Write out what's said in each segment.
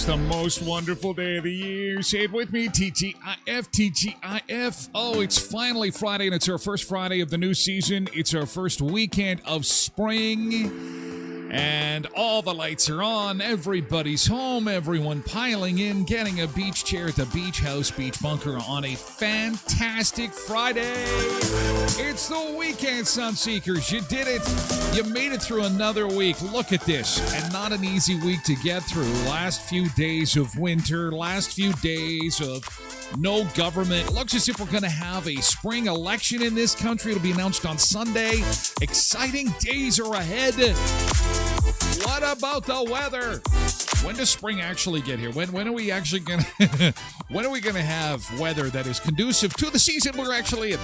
The most wonderful day of the year. Say it with me, TGIF, TGIF. Oh, it's finally Friday, and it's our first Friday of the new season. It's our first weekend of spring, and all the lights are on. Everybody's home. Everyone piling in, getting a beach chair at the beach house, beach bunker on a fantastic Friday. It's the weekend, Sunseekers. You did it. You made it through another week. Look at this. And not an easy week to get through. Last few days of winter, last few days of no government. Looks as if we're going to have a spring election in this country. It'll be announced on Sunday. Exciting days are ahead. What about the weather? When does spring actually get here? When are we actually going to when are we going to have weather that is conducive to the season we're actually in?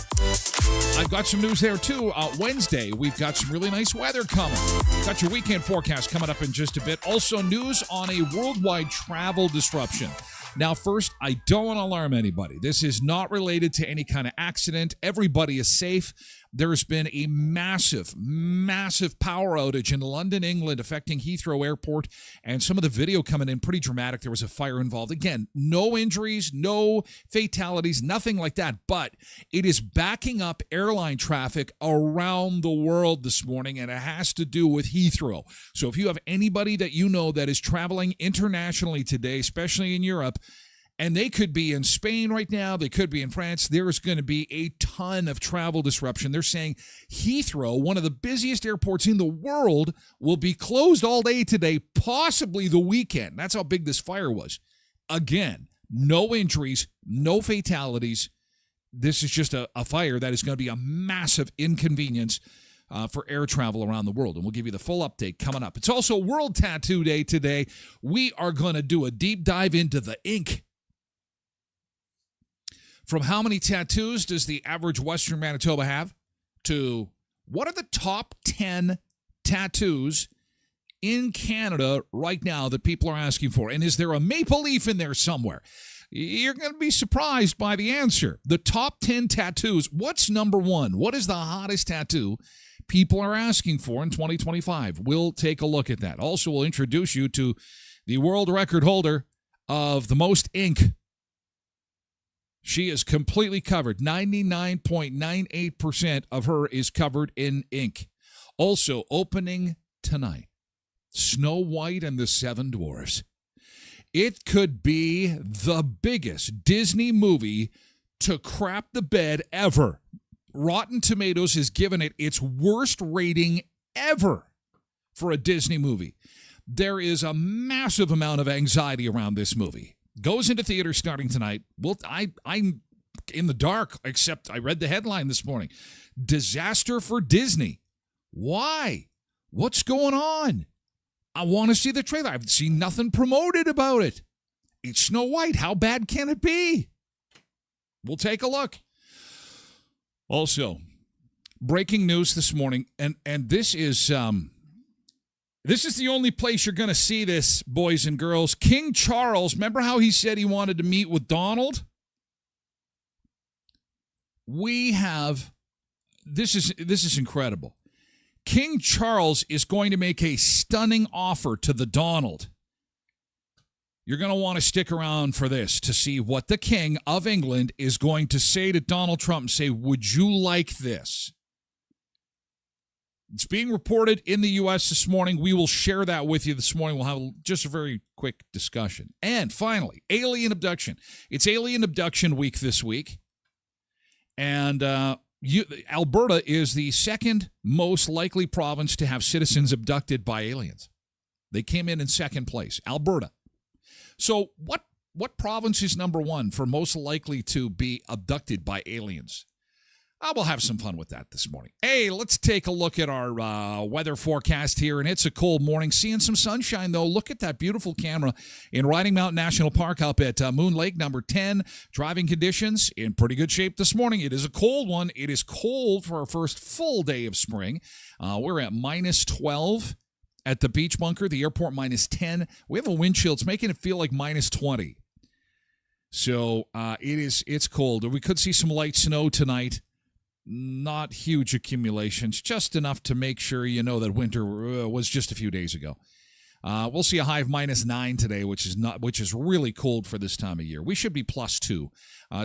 I've got some news there too. Wednesday, we've got some really nice weather coming. Got your weekend forecast coming up in just a bit. Also, news on a worldwide travel disruption. Now, first, I don't want to alarm anybody. This is not related to any kind of accident. Everybody is safe. There's been a massive, massive power outage in London, England, affecting Heathrow Airport, and some of the video coming in pretty dramatic. There was a fire involved. Again, no injuries, no fatalities, nothing like that, but it is backing up airline traffic around the world this morning, and it has to do with Heathrow. So if you have anybody that you know that is traveling internationally today, especially in Europe, and they could be in Spain right now, they could be in France, there's going to be a ton of travel disruption. They're saying Heathrow, one of the busiest airports in the world, will be closed all day today, possibly the weekend. That's how big this fire was. Again, no injuries, no fatalities. This is just a fire that is going to be a massive inconvenience for air travel around the world, and we'll give you the full update coming up. It's also World Tattoo Day today. We are going to do a deep dive into the ink. From how many tattoos does the average Western Manitoba have, to what are the top 10 tattoos in Canada right now that people are asking for? And is there a maple leaf in there somewhere? You're going to be surprised by the answer. The top 10 tattoos, what's number one? What is the hottest tattoo people are asking for in 2025? We'll take a look at that. Also, we'll introduce you to the world record holder of the most ink. She is completely covered. 99.98% of her is covered in ink. Also, opening tonight, Snow White and the Seven Dwarfs. It could be the biggest Disney movie to crap the bed ever. Rotten Tomatoes has given it its worst rating ever for a Disney movie. There is a massive amount of anxiety around this movie. Goes into theaters starting tonight. Well, I'm in the dark, except I read the headline this morning. Disaster for Disney. Why? What's going on? I want to see the trailer. I've seen nothing promoted about it. It's Snow White. How bad can it be? We'll take a look. Also, breaking news this morning, and this is the only place you're going to see this, boys and girls. King Charles, remember how he said he wanted to meet with Donald? This is incredible. King Charles is going to make a stunning offer to the Donald. You're going to want to stick around for this to see what the King of England is going to say to Donald Trump and say, would you like this? It's being reported in the U.S. this morning. We will share that with you this morning. We'll have just a very quick discussion. And finally, alien abduction. It's alien abduction week this week. And Alberta is the second most likely province to have citizens abducted by aliens. They came in second place, Alberta. So what What province is number one for most likely to be abducted by aliens? We'll have some fun with that this morning. Hey, let's take a look at our weather forecast here, and it's a cold morning. Seeing some sunshine, though. Look at that beautiful camera in Riding Mountain National Park up at Moon Lake, number 10. Driving conditions in pretty good shape this morning. It is a cold one. It is cold for our first full day of spring. We're at minus 12 at the beach bunker, the airport minus 10. We have a wind chill. It's making it feel like minus 20. So it's cold. We could see some light snow tonight. Not huge accumulations, just enough to make sure you know that winter was just a few days ago. We'll see a high of minus 9 today, which is really cold for this time of year. We should be plus 2.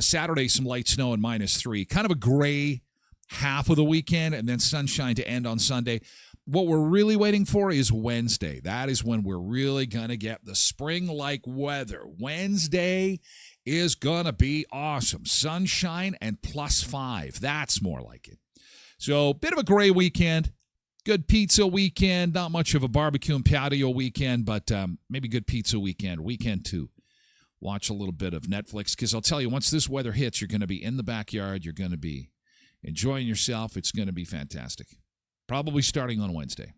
Saturday, some light snow and minus 3. Kind of a gray half of the weekend, and then sunshine to end on Sunday. What we're really waiting for is Wednesday. That is when we're really going to get the spring-like weather. Wednesday is going to be awesome. Sunshine and plus 5. That's more like it. So, bit of a gray weekend. Good pizza weekend. Not much of a barbecue and patio weekend, but maybe good pizza weekend. Weekend 2. Watch a little bit of Netflix, because I'll tell you, once this weather hits, you're going to be in the backyard. You're going to be enjoying yourself. It's going to be fantastic. Probably starting on Wednesday.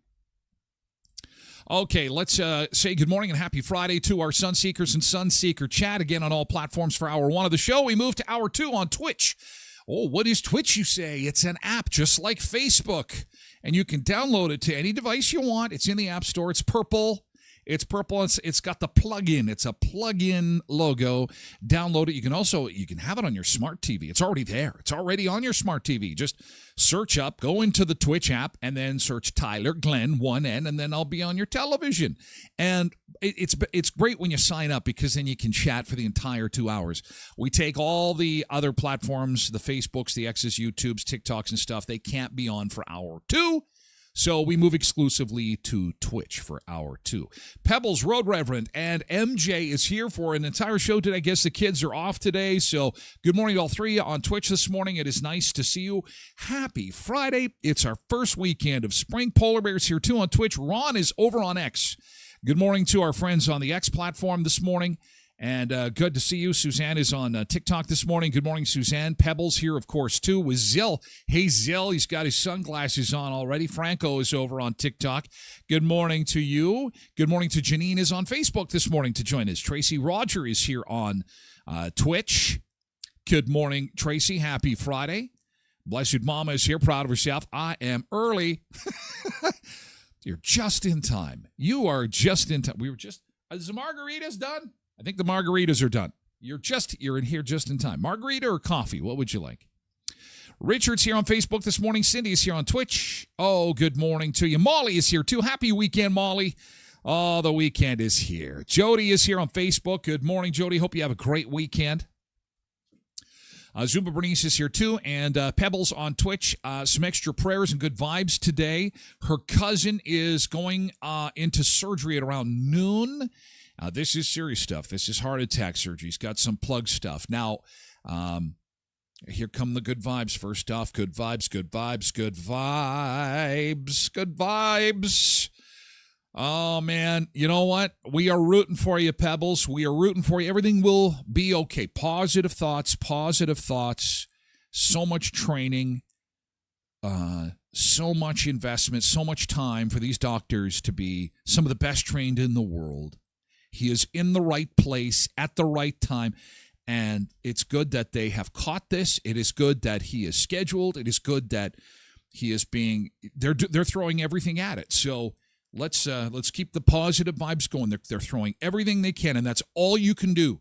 Okay, let's say good morning and happy Friday to our Sunseekers and Sunseeker chat again on all platforms for Hour 1 of the show. We move to Hour 2 on Twitch. Oh, what is Twitch, you say? It's an app just like Facebook, and you can download it to any device you want. It's in the App Store. It's purple. It's purple. It's got the plug-in. It's a plug-in logo. Download it. You can have it on your smart TV. It's already there. It's already on your smart TV. Just search up, go into the Twitch app, and then search Tyler Glen, 1N, and then I'll be on your television. And it's great when you sign up, because then you can chat for the entire 2 hours. We take all the other platforms, the Facebooks, the X's, YouTubes, TikToks, and stuff. They can't be on for Hour 2. So we move exclusively to Twitch for Hour 2. Pebbles, Road Reverend, and MJ is here for an entire show today. I guess the kids are off today, so good morning to all three on Twitch this morning. It is nice to see you. Happy Friday. It's our first weekend of spring. Polar Bear's here too on Twitch. Ron is over on X. Good morning to our friends on the X platform this morning. And good to see you. Suzanne is on TikTok this morning. Good morning, Suzanne. Pebbles here, of course, too, with Zill. Hey, Zill, he's got his sunglasses on already. Franco is over on TikTok. Good morning to you. Good morning to Janine is on Facebook this morning to join us. Tracy Roger is here on Twitch. Good morning, Tracy. Happy Friday. Blessed Mama is here, proud of herself. I am early. You're just in time. You are just in time. Is the margaritas done? I think the margaritas are done. You're in here just in time. Margarita or coffee? What would you like? Richard's here on Facebook this morning. Cindy is here on Twitch. Oh, good morning to you. Molly is here too. Happy weekend, Molly. Oh, the weekend is here. Jody is here on Facebook. Good morning, Jody. Hope you have a great weekend. Zumba Bernice is here too, and Pebbles on Twitch. Some extra prayers and good vibes today. Her cousin is going into surgery at around noon. This is serious stuff. This is heart attack surgery. He's got some plug stuff. Now, here come the good vibes. First off, good vibes, good vibes, good vibes, good vibes. Oh, man. You know what? We are rooting for you, Pebbles. We are rooting for you. Everything will be okay. Positive thoughts, positive thoughts. So much training, so much investment, so much time for these doctors to be some of the best trained in the world. He is in the right place at the right time, and it's good that they have caught this. It is good that he is scheduled. It is good that he is they're throwing everything at it. So let's keep the positive vibes going. They're throwing everything they can, and that's all you can do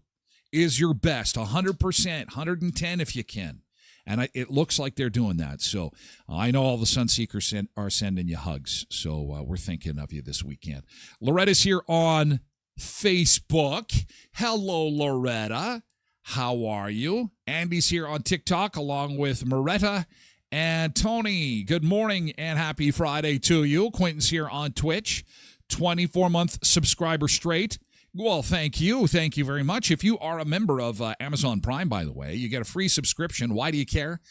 is your best, 100%, 110 if you can. And it looks like they're doing that. So I know all the Sunseekers are sending you hugs. So we're thinking of you this weekend. Loretta's here on Facebook. Hello, Loretta. How are you? Andy's here on TikTok along with Moretta and Tony. Good morning and happy Friday to you. Quentin's here on Twitch. 24-month subscriber straight. Well, thank you. Thank you very much. If you are a member of Amazon Prime, by the way, you get a free subscription. Why do you care?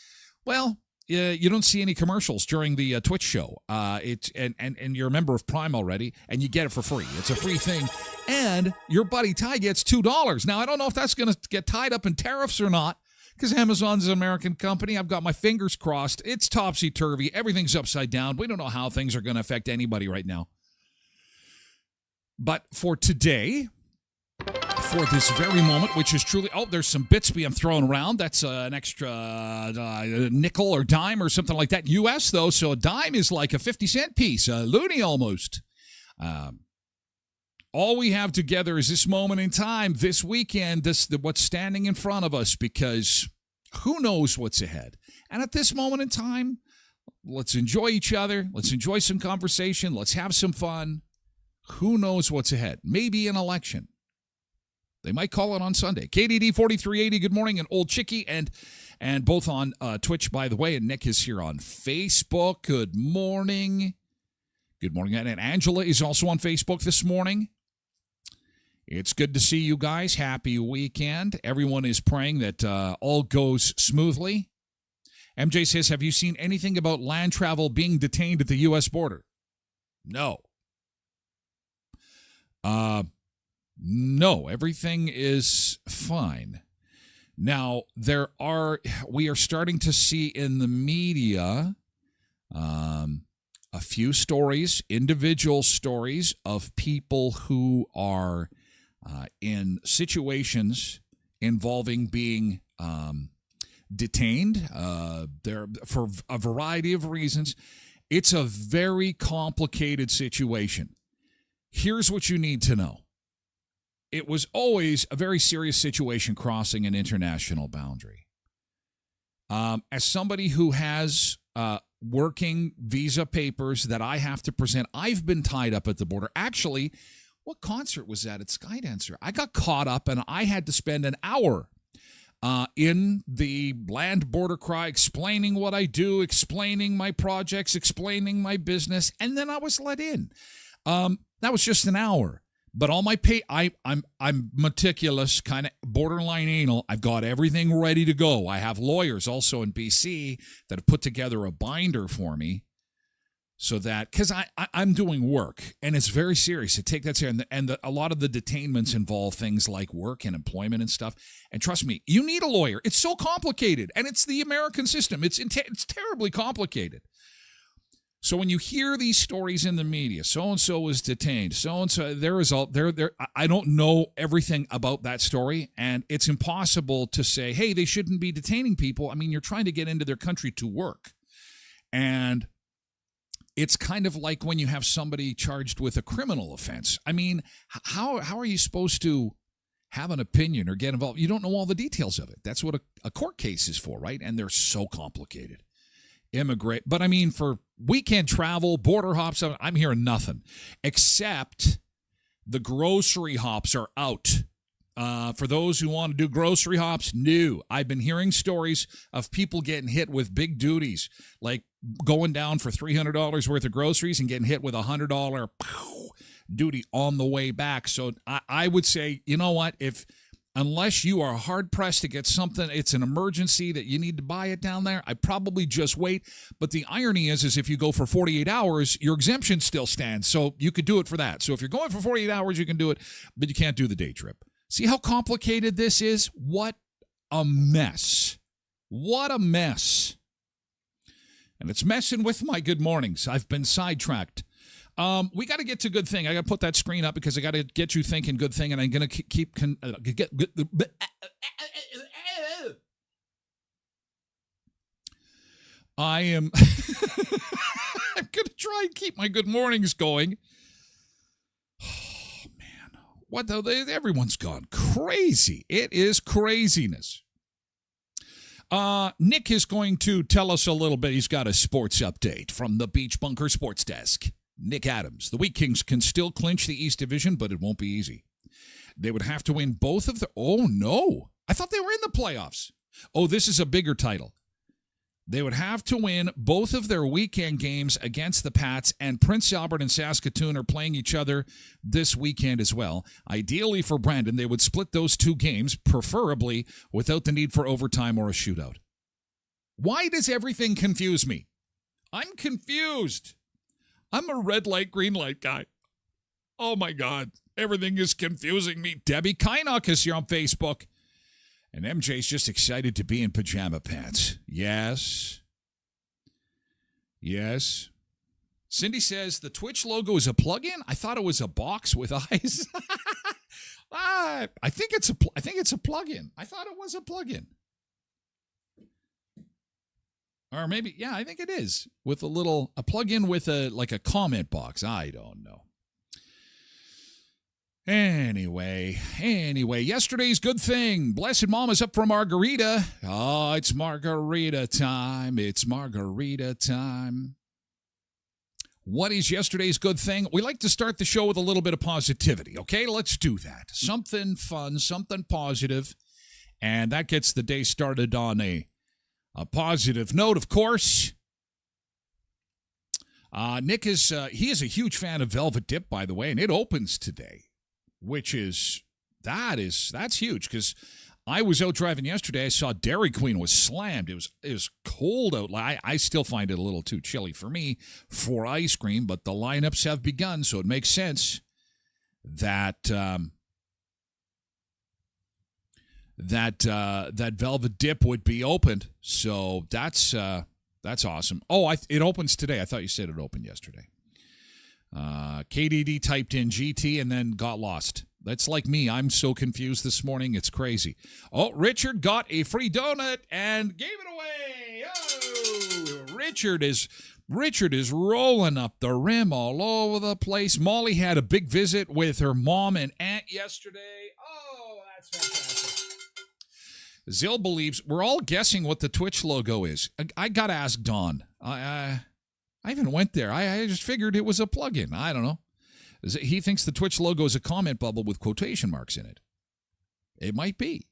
Well, you don't see any commercials during the Twitch show. And you're a member of Prime already, and you get it for free. It's a free thing. And your buddy Ty gets $2. Now, I don't know if that's going to get tied up in tariffs or not, because Amazon's an American company. I've got my fingers crossed. It's topsy-turvy. Everything's upside down. We don't know how things are going to affect anybody right now. But for today, for this very moment, which is truly, there's some bits being thrown around. That's an extra nickel or dime or something like that. U.S., though, so a dime is like a 50-cent piece, a loony almost. All we have together is this moment in time, this weekend, what's standing in front of us, because who knows what's ahead. And at this moment in time, let's enjoy each other. Let's enjoy some conversation. Let's have some fun. Who knows what's ahead? Maybe an election. They might call it on Sunday. KDD 4380, good morning, and Old Chickie, and both on Twitch, by the way, and Nick is here on Facebook. Good morning. Good morning. And Angela is also on Facebook this morning. It's good to see you guys. Happy weekend. Everyone is praying that all goes smoothly. MJ says, have you seen anything about land travel being detained at the U.S. border? No. No, everything is fine. Now, we are starting to see in the media a few stories, individual stories of people who are in situations involving being detained for a variety of reasons. It's a very complicated situation. Here's what you need to know. It was always a very serious situation crossing an international boundary. As somebody who has working visa papers that I have to present, I've been tied up at the border. Actually, what concert was that at Skydancer? I got caught up and I had to spend an hour in the land border cry, explaining what I do, explaining my projects, explaining my business, and then I was let in. That was just an hour. But all my I'm meticulous, kind of borderline anal. I've got everything ready to go. I have lawyers also in BC that have put together a binder for me, so that because I'm doing work and it's very serious to take that serious. And a lot of the detainments involve things like work and employment and stuff. And trust me, you need a lawyer. It's so complicated, and it's the American system. It's terribly complicated. So when you hear these stories in the media, so-and-so was detained, so-and-so, I don't know everything about that story, and it's impossible to say, hey, they shouldn't be detaining people. I mean, you're trying to get into their country to work. And it's kind of like when you have somebody charged with a criminal offense. I mean, how are you supposed to have an opinion or get involved? You don't know all the details of it. That's what a court case is for, right? And they're so complicated. Immigrate, but I mean, for weekend travel, border hops, I'm hearing nothing except the grocery hops are out. For those who want to do grocery hops, no. I've been hearing stories of people getting hit with big duties, like going down for $300 worth of groceries and getting hit with $100 duty on the way back. So I would say, you know what, unless you are hard-pressed to get something, it's an emergency that you need to buy it down there, I'd probably just wait. But the irony is if you go for 48 hours, your exemption still stands, so you could do it for that. So if you're going for 48 hours, you can do it, but you can't do the day trip. See how complicated this is? What a mess. What a mess. And it's messing with my good mornings. I've been sidetracked. We got to get to good thing. I got to put that screen up because I got to get you thinking good thing, and I'm going to keep I am I'm going to try and keep my good mornings going. Oh man, what though? Everyone's gone crazy. It is craziness. Nick is going to tell us a little bit. He's got a sports update from the Beach Bunker Sports Desk. Nick Adams. The Wheat Kings can still clinch the East Division, but it won't be easy. They would have to win both of the... Oh, no. I thought they were in the playoffs. Oh, this is a bigger title. They would have to win both of their weekend games against the Pats, and Prince Albert and Saskatoon are playing each other this weekend as well. Ideally for Brandon, they would split those two games, preferably without the need for overtime or a shootout. Why does everything confuse me? I'm confused. I'm a red light, green light guy. Oh, my God. Everything is confusing me. Debbie Kynock is here on Facebook. And MJ's just excited to be in pajama pants. Yes. Yes. Cindy says the Twitch logo is a plug-in. I thought it was a box with eyes. I think it's a plug-in. I thought it was a plug-in. Or maybe, yeah, I think it is. With a plug-in with a comment box. I don't know. Anyway, yesterday's good thing. Blessed Mom is up for margarita. Oh, it's margarita time. It's margarita time. What is yesterday's good thing? We like to start the show with a little bit of positivity, okay? Let's do that. Something fun, something positive, and that gets the day started on a positive note, of course. Nick is a huge fan of Velvet Dip, by the way, and it opens today. That's huge, because I was out driving yesterday. I saw Dairy Queen was slammed. It was cold out. I still find it a little too chilly for me for ice cream, but the lineups have begun, so it makes sense that that Velvet Dip would be opened. So that's awesome. Oh, it opens today. I thought you said it opened yesterday. KDD typed in GT and then got lost. That's like me. I'm so confused this morning. It's crazy. Oh, Richard got a free donut and gave it away. Oh, Richard is rolling up the rim all over the place. Molly had a big visit with her mom and aunt yesterday. Oh, that's fantastic. Zill believes we're all guessing what the Twitch logo is. I got to ask Dawn. I even went there. I just figured it was a plug-in. I don't know. He thinks the Twitch logo is a comment bubble with quotation marks in it. It might be.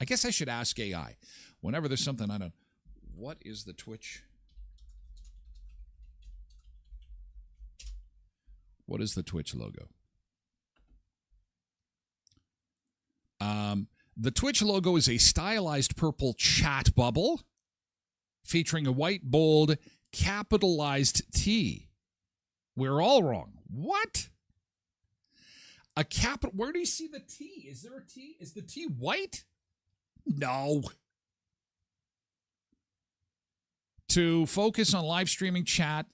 I guess I should ask AI. Whenever there's something I don't... What is the Twitch? What is the Twitch logo? The Twitch logo is a stylized purple chat bubble featuring a white, bold, capitalized T. We're all wrong. What? A capital? Where do you see the T? Is there a T? Is the T white? No. To focus on live streaming, chat,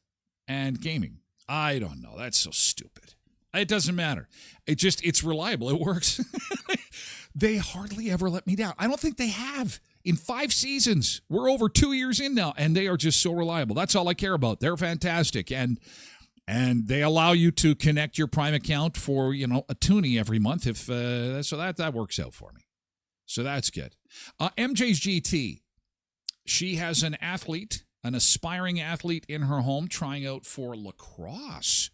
and gaming. I don't know. That's so stupid. It doesn't matter. It's reliable. It works. They hardly ever let me down. I don't think they have. In 5 seasons, we're over 2 years in now, and they are just so reliable. That's all I care about. They're fantastic, and they allow you to connect your Prime account for a toonie every month. So that works out for me. So that's good. MJ's GT. She has an aspiring athlete in her home trying out for lacrosse.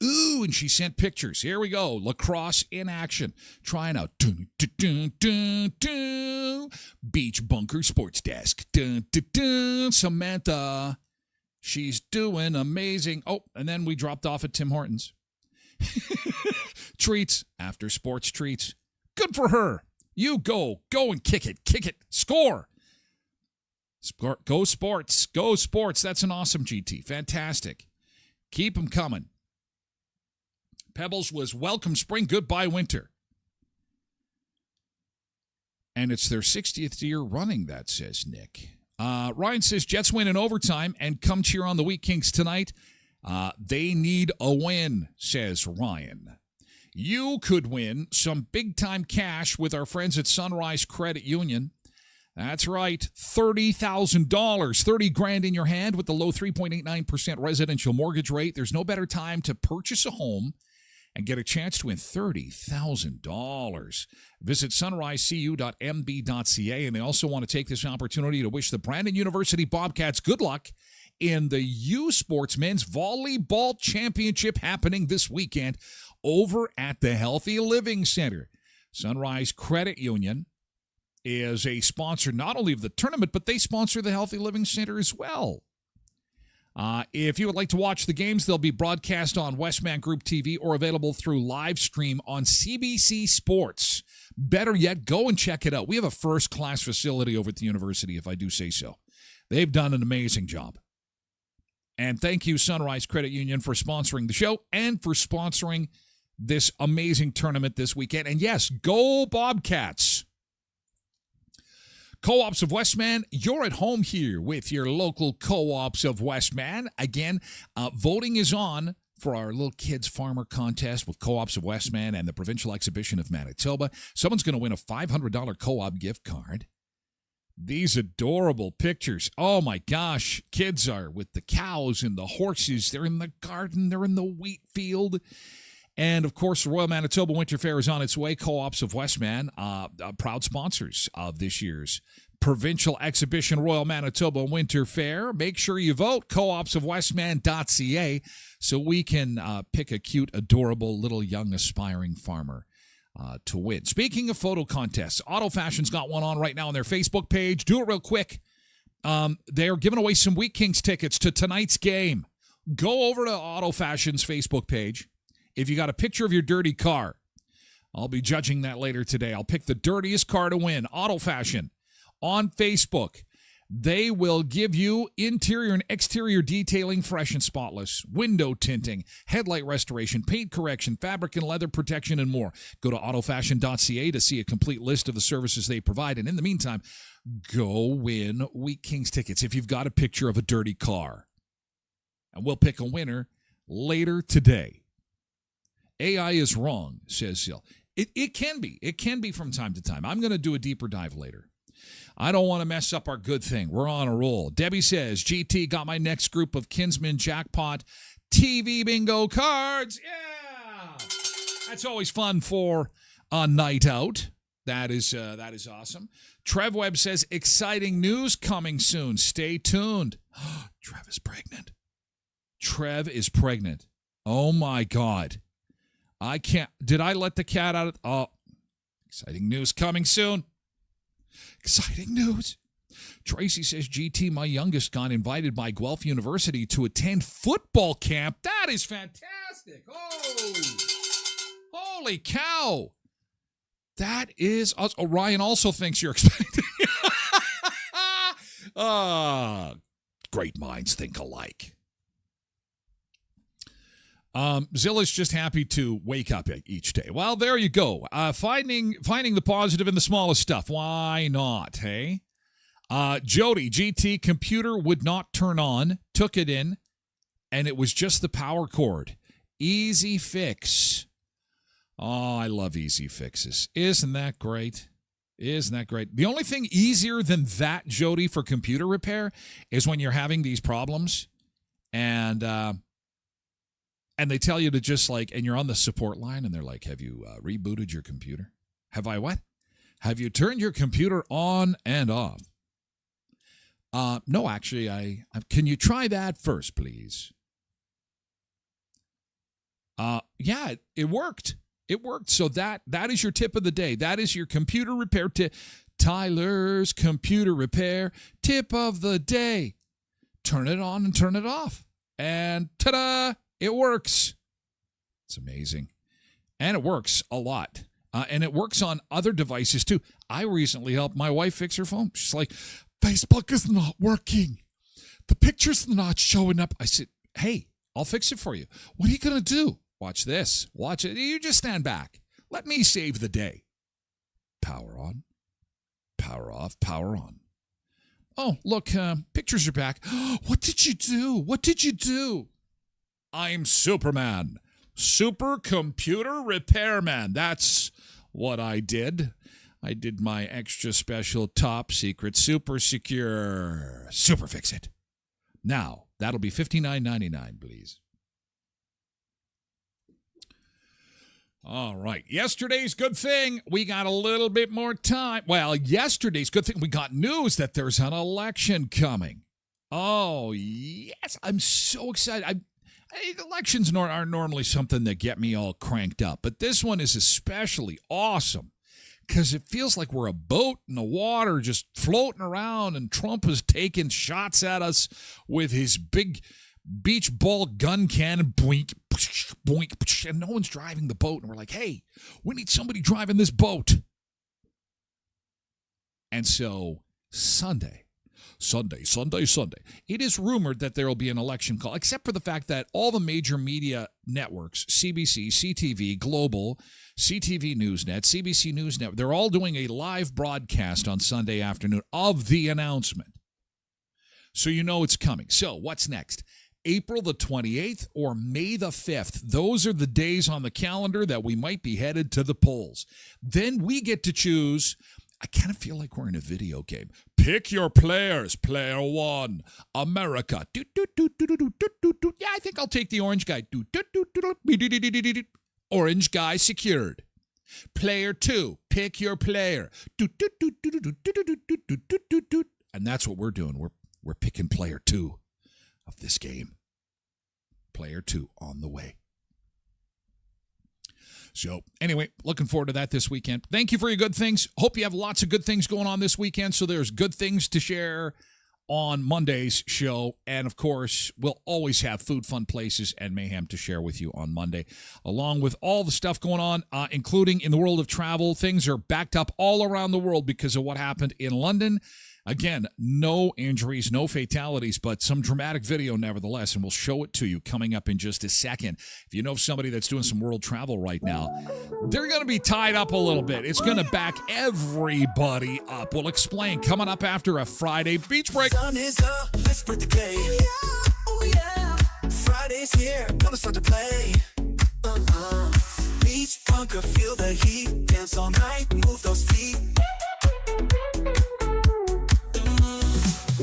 Ooh, and she sent pictures. Here we go. Lacrosse in action. Trying out. Dun, dun, dun, dun, dun. Beach Bunker Sports Desk. Dun, dun, dun. Samantha. She's doing amazing. Oh, and then we dropped off at Tim Hortons. Treats. After sports treats. Good for her. You go. Go and kick it. Kick it. Score. Go sports. Go sports. That's an awesome GT. Fantastic. Keep them coming. Pebbles was welcome spring, goodbye winter. And it's their 60th year running, that says Nick. Ryan says Jets win in overtime and come cheer on the Wheat Kings tonight. They need a win, says Ryan. You could win some big-time cash with our friends at Sunrise Credit Union. That's right, $30,000, $30,000 in your hand with the low 3.89% residential mortgage rate. There's no better time to purchase a home and get a chance to win $30,000. Visit sunrisecu.mb.ca, and they also want to take this opportunity to wish the Brandon University Bobcats good luck in the U Sports Men's Volleyball Championship happening this weekend over at the Healthy Living Center. Sunrise Credit Union is a sponsor not only of the tournament, but they sponsor the Healthy Living Center as well. If you would like to watch the games, they'll be broadcast on Westman Group TV or available through live stream on CBC Sports. Better yet, go and check it out. We have a first-class facility over at the university, if I do say so. They've done an amazing job. And thank you, Sunrise Credit Union, for sponsoring the show and for sponsoring this amazing tournament this weekend. And yes, go Bobcats. Co-ops of Westman, you're at home here with your local co-ops of Westman. Again, voting is on for our little kids farmer contest with co-ops of Westman and the Provincial Exhibition of Manitoba. Someone's going to win a $500 co-op gift card. These adorable pictures. Oh my gosh. Kids are with the cows and the horses. They're in the garden. They're in the wheat field. And, of course, the Royal Manitoba Winter Fair is on its way. Co-ops of Westman, proud sponsors of this year's Provincial Exhibition Royal Manitoba Winter Fair. Make sure you vote, coopsofwestman.ca, so we can pick a cute, adorable, little, young, aspiring farmer to win. Speaking of photo contests, Auto Fashion's got one on right now on their Facebook page. Do it real quick. They're giving away some Wheat Kings tickets to tonight's game. Go over to Auto Fashion's Facebook page. If you got a picture of your dirty car, I'll be judging that later today. I'll pick the dirtiest car to win. Auto Fashion on Facebook. They will give you interior and exterior detailing fresh and spotless, window tinting, headlight restoration, paint correction, fabric and leather protection, and more. Go to autofashion.ca to see a complete list of the services they provide. And in the meantime, go win Wheat Kings tickets if you've got a picture of a dirty car. And we'll pick a winner later today. AI is wrong, says Zill. It can be. It can be from time to time. I'm going to do a deeper dive later. I don't want to mess up our good thing. We're on a roll. Debbie says, GT got my next group of Kinsman Jackpot TV bingo cards. Yeah! That's always fun for a night out. That is awesome. Trev Webb says, exciting news coming soon. Stay tuned. Trev is pregnant. Trev is pregnant. Oh, my God. I can't. Did I let the cat out of... Oh, exciting news coming soon. Exciting news. Tracy says, GT, my youngest, got invited by Guelph University to attend football camp. That is fantastic. Oh, holy cow. That is... Ryan also thinks you're expecting... Great minds think alike. Zilla's just happy to wake up each day. Well, there you go. Finding the positive in the smallest stuff. Why not, hey? Jody, GT, computer would not turn on. Took it in, and it was just the power cord. Easy fix. Oh, I love easy fixes. Isn't that great? Isn't that great? The only thing easier than that, Jody, for computer repair is when you're having these problems, and they tell you to just and you're on the support line, and they're like, have you rebooted your computer? Have I what? Have you turned your computer on and off? No, actually, can you try that first, please? Yeah, it worked. It worked. So that is your tip of the day. That is your computer repair tip. Tyler's computer repair tip of the day. Turn it on and turn it off. And ta-da! It works. It's amazing. And it works a lot. And it works on other devices, too. I recently helped my wife fix her phone. She's like, Facebook is not working. The pictures are not showing up. I said, hey, I'll fix it for you. What are you going to do? Watch this. Watch it. You just stand back. Let me save the day. Power on. Power off. Power on. Oh, look, pictures are back. What did you do? What did you do? I'm Superman. Super computer repairman. That's what I did. I did my extra special top secret super secure super fix it. Now, that'll be $59.99, please. All right. Yesterday's good thing, we got a little bit more time. Well, yesterday's good thing, we got news that there's an election coming. Oh, yes. I'm so excited. Elections aren't normally something that get me all cranked up, but this one is especially awesome because it feels like we're a boat in the water just floating around, and Trump is taking shots at us with his big beach ball gun cannon, boink, boink, and no one's driving the boat, and we're like, hey, we need somebody driving this boat. And so Sunday, Sunday. It is rumored that there will be an election call, except for the fact that all the major media networks, CBC, CTV, Global, CTV Newsnet, CBC News Network, they're all doing a live broadcast on Sunday afternoon of the announcement. So you know it's coming. So what's next? April the 28th or May the 5th. Those are the days on the calendar that we might be headed to the polls. Then we get to choose. I kind of feel like we're in a video game. Pick your players. Player 1, America. Yeah, I think I'll take the orange guy. Orange guy secured. Player 2, pick your player. And that's what we're doing. We're picking player 2 of this game. Player 2 on the way. So, anyway, looking forward to that this weekend. Thank you for your good things. Hope you have lots of good things going on this weekend, so there's good things to share on Monday's show. And, of course, we'll always have food, fun places, and mayhem to share with you on Monday, along with all the stuff going on, including in the world of travel. Things are backed up all around the world because of what happened in London. Again, no injuries, no fatalities, but some dramatic video nevertheless, and we'll show it to you coming up in just a second. If you know somebody that's doing some world travel right now, they're going to be tied up a little bit. It's going to back everybody up. We'll explain coming up after a Friday beach break. Sun is up, let's break the day. Oh yeah, Friday's here, gonna start to play. Beach bunker, feel the heat, dance all night, move those feet.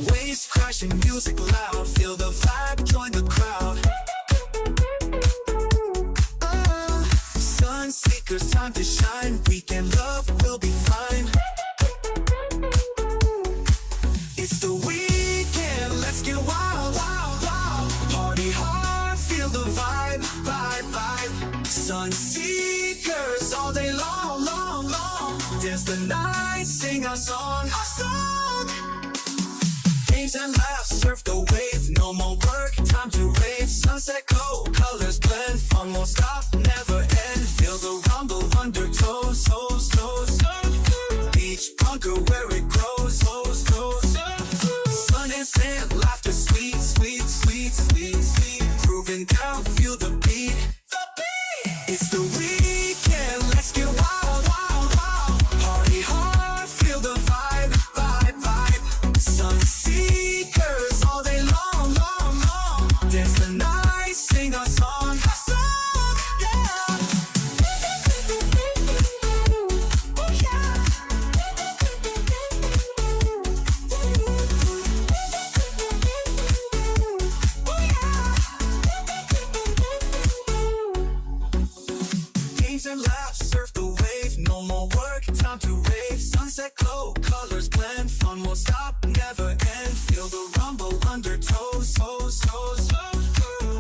Waves crashing, music loud, feel the vibe, join the crowd. Sun seekers, time to shine, weekend love will be fine. It's the weekend, let's get wild, wild, wild. Party hard, feel the vibe, vibe, vibe. Sun seekers all day long, long, long. Dance the night, sing our song, our song. Games and laughs, surf the wave, no more work, time to rave. Sunset glow, colors blend, fun won't stop, never end. Feel the rumble undertows, toes, toes. Beach bunker where it grows, toes, toes. Sun and sand, laughter, sweet, sweet, sweet, sweet, sweet. Grooving down, feel the beat, the beat. It's the weekend, let's get wild, wild, wild. Party hard, feel the vibe, vibe, vibe. Sun seekers all day long, long, long. Dance the night, sing our song, yeah. Oh yeah. Games and laughs, surf the wave, no more work, time to rave. Sunset glow, colors blend, fun won't stop, never end. Feel the rumble undertows, toes, toes.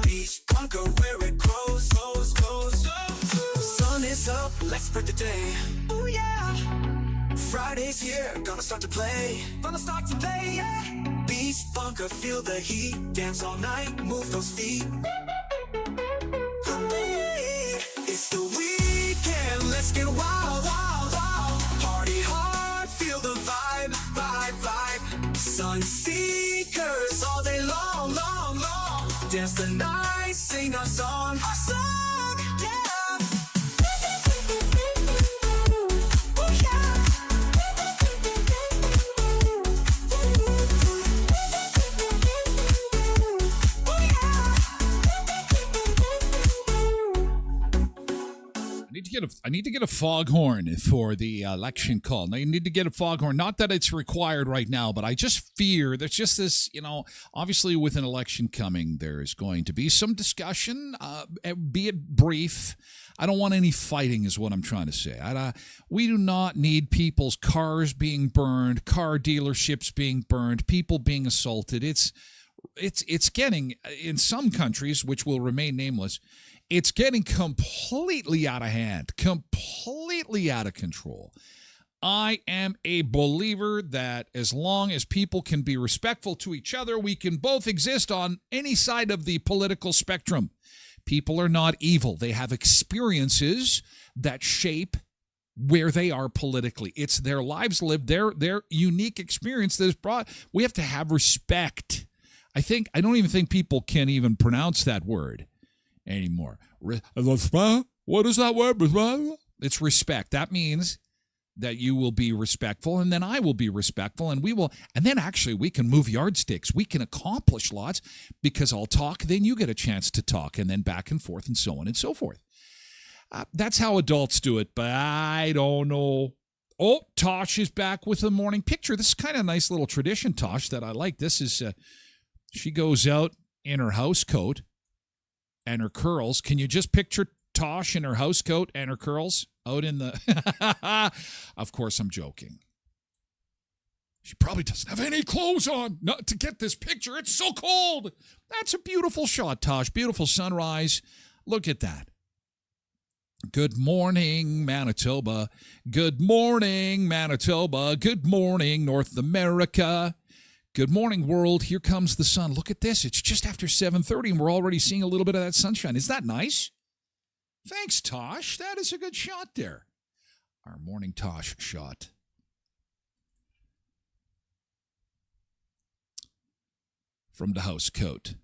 Beach bunker where it grows, toes, toes. Sun is up, let's spread the day. Oh yeah. Friday's here, gonna start to play. Gonna start to play, yeah. Beach bunker, feel the heat, dance all night, move those feet. It's the weekend, let's get wild, wild, wild. Party hard, feel the vibe, vibe, vibe. Sun seekers all day long, long, long. Dance the night, sing our song, yeah. Oh yeah. Oh yeah. I need to get a foghorn for the election call. Now, you need to get a foghorn. Not that it's required right now, but I just fear there's just this, obviously with an election coming, there's going to be some discussion, be it brief. I don't want any fighting is what I'm trying to say. We do not need people's cars being burned, car dealerships being burned, people being assaulted. It's getting, in some countries, which will remain nameless, it's getting completely out of hand, completely out of control. I am a believer that as long as people can be respectful to each other, we can both exist on any side of the political spectrum. People are not evil. They have experiences that shape where they are politically. It's their lives lived, their unique experience that is brought. We have to have respect. I don't even think people can even pronounce that word anymore. What is that word? It's respect. That means that you will be respectful, and then I will be respectful, and then actually we can move yardsticks. We can accomplish lots because I'll talk, then you get a chance to talk, and then back and forth, and so on and so forth. That's how adults do it, but I don't know. Oh, Tosh is back with the morning picture. This is kind of a nice little tradition, Tosh, that I like. This is, she goes out in her house coat and her curls. Can you just picture Tosh in her house coat and her curls out in the... Of course, I'm joking. She probably doesn't have any clothes on not to get this picture. It's so cold. That's a beautiful shot, Tosh. Beautiful sunrise. Look at that. Good morning, Manitoba. Good morning, Manitoba. Good morning, North America. Good morning, world. Here comes the sun. Look at this. It's just after 7:30, and we're already seeing a little bit of that sunshine. Is that nice? Thanks, Tosh. That is a good shot there. Our morning Tosh shot. From the house coat.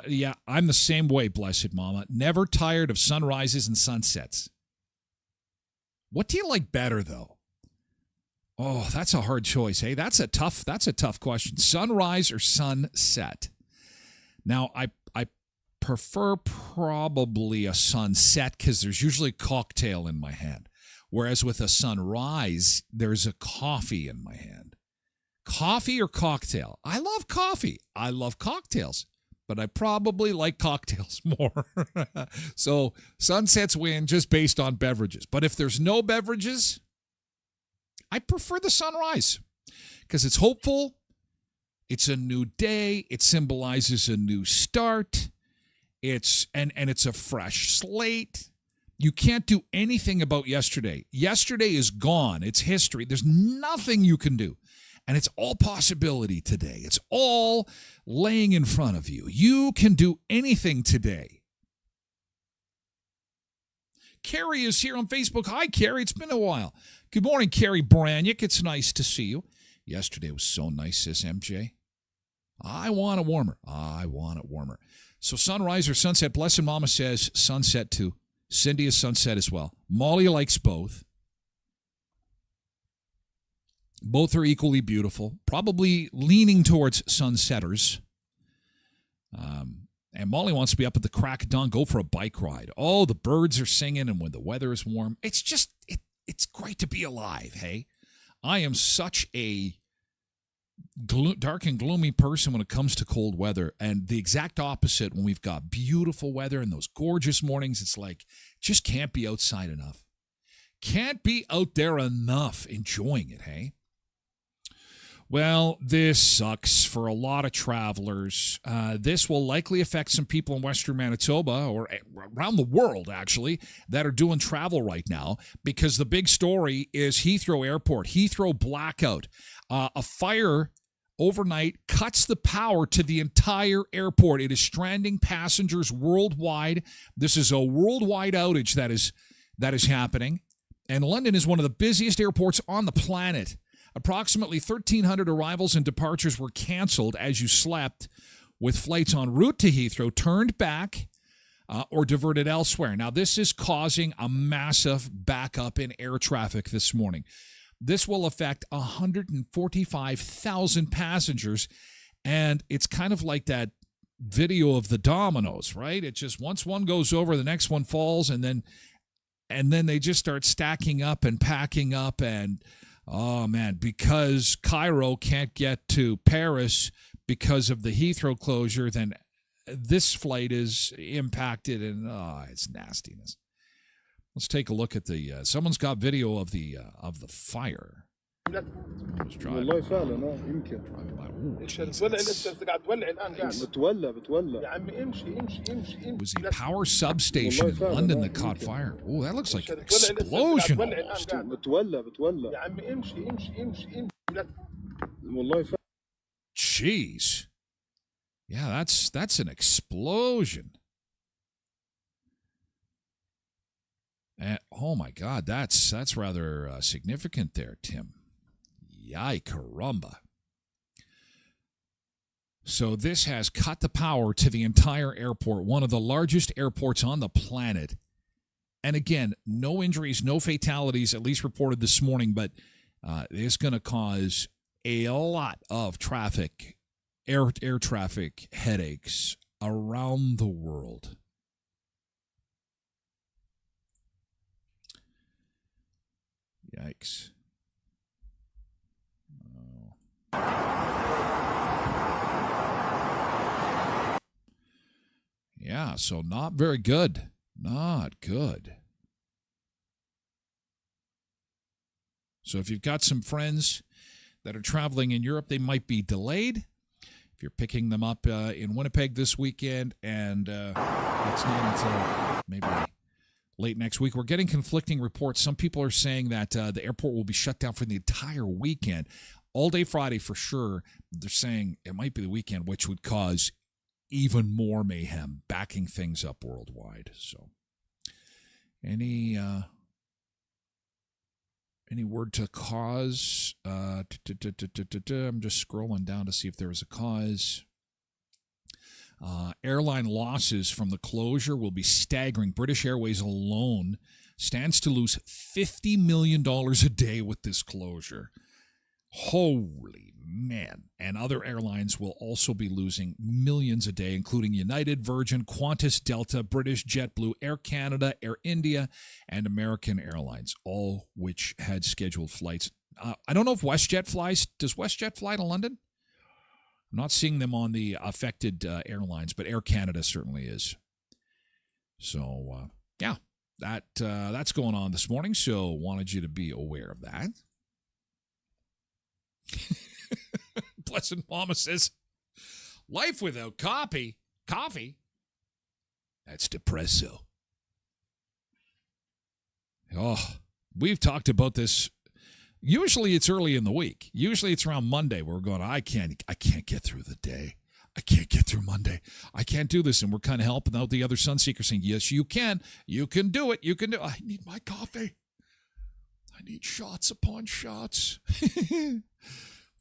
Yeah, I'm the same way, blessed mama. Never tired of sunrises and sunsets. What do you like better, though? Oh, that's a hard choice, hey? That's a tough question. Sunrise or sunset? Now, I prefer probably a sunset because there's usually a cocktail in my hand. Whereas with a sunrise, there's a coffee in my hand. Coffee or cocktail? I love coffee. I love cocktails. But I probably like cocktails more. So sunsets win just based on beverages. But if there's no beverages, I prefer the sunrise because it's hopeful. It's a new day. It symbolizes a new start. It's a fresh slate. You can't do anything about yesterday. Yesterday is gone. It's history. There's nothing you can do. And it's all possibility today. It's all laying in front of you. You can do anything today. Carrie is here on Facebook. Hi, Carrie. It's been a while. Good morning, Carrie Branick. It's nice to see you. Yesterday was so nice, says MJ. I want it warmer. I want it warmer. So sunrise or sunset? Blessed Mama says sunset too. Cindy is sunset as well. Molly likes both. Both are equally beautiful, probably leaning towards sunsetters. And Molly wants to be up at the crack of dawn, go for a bike ride. Oh, the birds are singing, and when the weather is warm, it's just, it's great to be alive, hey? I am such a dark and gloomy person when it comes to cold weather, and the exact opposite when we've got beautiful weather and those gorgeous mornings. It's like, just can't be outside enough. Can't be out there enough enjoying it, hey? Well, this sucks for a lot of travelers. This will likely affect some people in Western Manitoba or around the world, actually, that are doing travel right now because the big story is Heathrow Airport. Heathrow blackout. A fire overnight cuts the power to the entire airport. It is stranding passengers worldwide. This is a worldwide outage that is happening. And London is one of the busiest airports on the planet. Approximately 1,300 arrivals and departures were canceled as you slept, with flights en route to Heathrow turned back or diverted elsewhere. Now, this is causing a massive backup in air traffic this morning. This will affect 145,000 passengers, and it's kind of like that video of the dominoes, right? It just, once one goes over, the next one falls, and then they just start stacking up and packing up, and oh, man, because Cairo can't get to Paris because of the Heathrow closure, then this flight is impacted, and it's nastiness. Let's take a look at someone's got video of the fire. والله فعلا يمكن بتولع يا عمي امشي It was a power substation in London that caught fire. Oh, that looks like an explosion almost. بتولع يا عمي امشي والله فعلا. Jeez. Yeah, that's an explosion. Oh my God, that's rather significant there, Tim. Yay, caramba. So this has cut the power to the entire airport, one of the largest airports on the planet. And again, no injuries, no fatalities, at least reported this morning, but it's going to cause a lot of traffic, air traffic headaches around the world. Yikes. Yeah, so not very good. Not good. So if you've got some friends that are traveling in Europe, they might be delayed. If you're picking them up in Winnipeg this weekend, and it's not until maybe late next week. We're getting conflicting reports. Some people are saying that the airport will be shut down for the entire weekend. All day Friday for sure. They're saying it might be the weekend, which would cause even more mayhem, backing things up worldwide. So any word to cause? I'm just scrolling down to see if there was a cause. Airline losses from the closure will be staggering. British Airways alone stands to lose $50 million a day with this closure. Holy man. And other airlines will also be losing millions a day, including United, Virgin, Qantas, Delta, British, JetBlue, Air Canada, Air India, and American Airlines, all which had scheduled flights. I don't know if WestJet flies. Does WestJet fly to London? I'm not seeing them on the affected airlines, but Air Canada certainly is. So, yeah, that's going on this morning, so wanted you to be aware of that. Blessed Mama says, life without coffee? That's depresso. Oh, we've talked about this. Usually it's early in the week. Usually it's around Monday where we're going, I can't get through the day. I can't get through Monday. I can't do this. And we're kind of helping out the other sun seekers saying, yes, you can. You can do it. You can do it. I need my coffee. I need shots upon shots.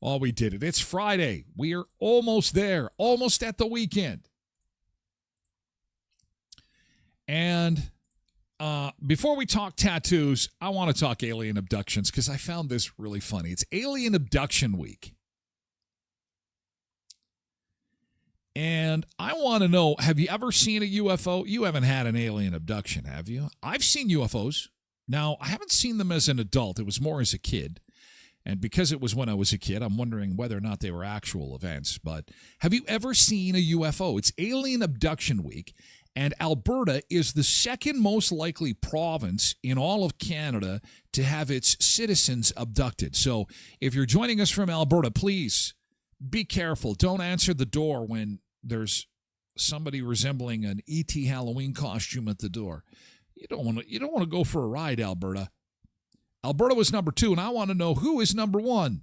Oh, we did it. It's Friday. We are almost there. Almost at the weekend. And before we talk tattoos, I want to talk alien abductions because I found this really funny. It's Alien Abduction Week. And I want to know, have you ever seen a UFO? You haven't had an alien abduction, have you? I've seen UFOs. Now, I haven't seen them as an adult. It was more as a kid. And because it was when I was a kid, I'm wondering whether or not they were actual events. But have you ever seen a UFO? It's Alien Abduction Week. And Alberta is the second most likely province in all of Canada to have its citizens abducted. So if you're joining us from Alberta, please be careful. Don't answer the door when there's somebody resembling an E.T. Halloween costume at the door. You don't want to go for a ride, Alberta. Alberta was number 2, and I want to know who is number 1.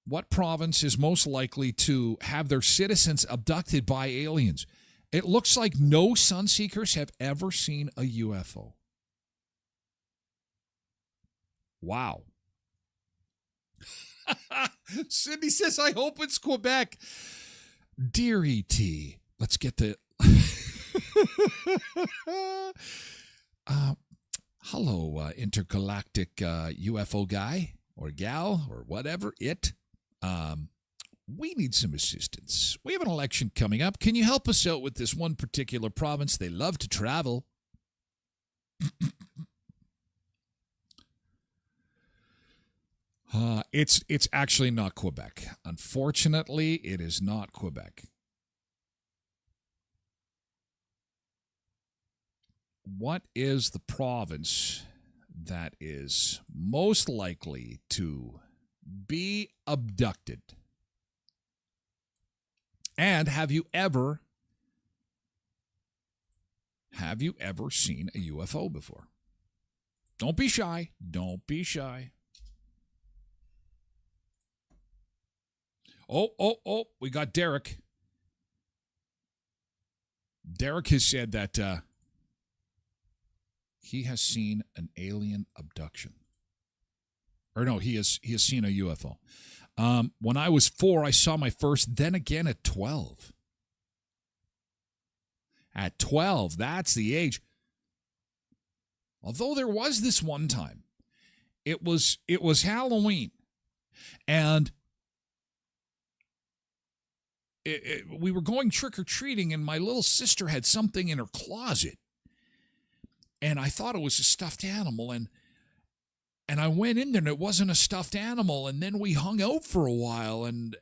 What province is most likely to have their citizens abducted by aliens? It looks like no sun seekers have ever seen a UFO. Wow. Cindy says, I hope it's Quebec. Dear E.T., let's get the... hello, intergalactic UFO guy or gal or whatever, it. We need some assistance. We have an election coming up. Can you help us out with this one particular province? They love to travel. It's actually not Quebec. Unfortunately, it is not Quebec. What is the province that is most likely to be abducted? And have you ever seen a UFO before? Don't be shy. Don't be shy. Oh, we got Derek. Derek has said that He has seen an alien abduction. Or no, he has seen a UFO. When I was 4, I saw my first, then again at 12. At 12, that's the age. Although there was this one time, it was Halloween, and we were going trick-or-treating, and my little sister had something in her closet, and I thought it was a stuffed animal, and I went in there, and it wasn't a stuffed animal, and then we hung out for a while, and